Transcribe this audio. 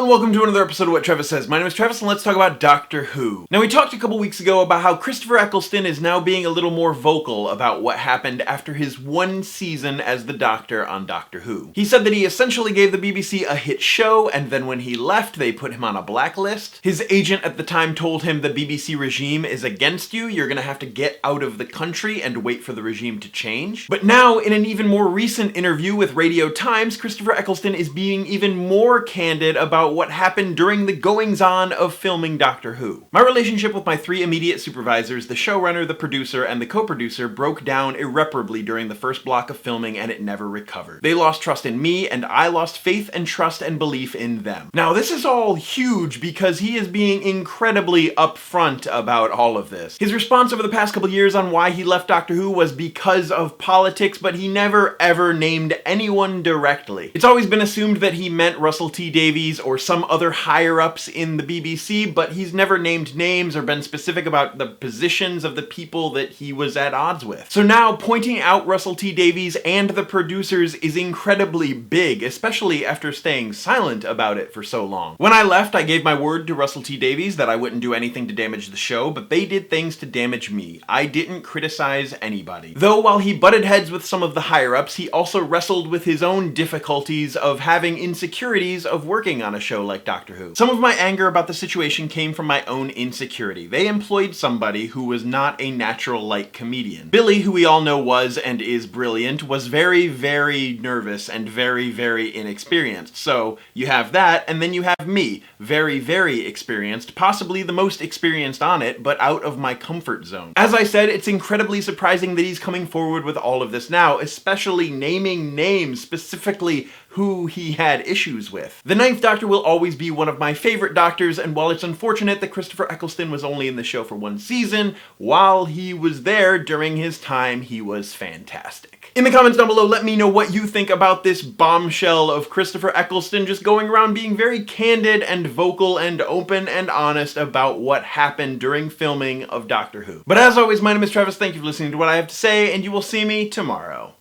and welcome to another episode of What Travis Says. My name is Travis and let's talk about Doctor Who. Now we talked a couple weeks ago about how Christopher Eccleston is now being a little more vocal about what happened after his one season as the Doctor on Doctor Who. He said that he essentially gave the BBC a hit show and then when he left they put him on a blacklist. His agent at the time told him the BBC regime is against you, you're gonna have to get out of the country and wait for the regime to change. But now in an even more recent interview with Radio Times, Christopher Eccleston is being even more candid about what happened during the goings-on of filming Doctor Who. My relationship with my three immediate supervisors, the showrunner, the producer, and the co-producer, broke down irreparably during the first block of filming and it never recovered. They lost trust in me and I lost faith and trust and belief in them. Now this is all huge because he is being incredibly upfront about all of this. His response over the past couple years on why he left Doctor Who was because of politics, but he never ever named anyone directly. It's always been assumed that he meant Russell T Davies or some other higher-ups in the BBC, but he's never named names or been specific about the positions of the people that he was at odds with. So now pointing out Russell T Davies and the producers is incredibly big, especially after staying silent about it for so long. When I left, I gave my word to Russell T Davies that I wouldn't do anything to damage the show, but they did things to damage me. I didn't criticize anybody. Though while he butted heads with some of the higher-ups, he also wrestled with his own difficulties of having insecurities of working on a show like Doctor Who. Some of my anger about the situation came from my own insecurity. They employed somebody who was not a natural light comedian. Billy, who we all know was and is brilliant, was very, very nervous and very, very inexperienced. So you have that, and then you have me, very, very experienced, possibly the most experienced on it, but out of my comfort zone. As I said, it's incredibly surprising that he's coming forward with all of this now, especially naming names, specifically who he had issues with. The Ninth Doctor will always be one of my favorite Doctors, and while it's unfortunate that Christopher Eccleston was only in the show for one season, while he was there during his time, he was fantastic. In the comments down below, let me know what you think about this bombshell of Christopher Eccleston just going around being very candid and vocal and open and honest about what happened during filming of Doctor Who. But as always, my name is Travis, thank you for listening to what I have to say, and you will see me tomorrow.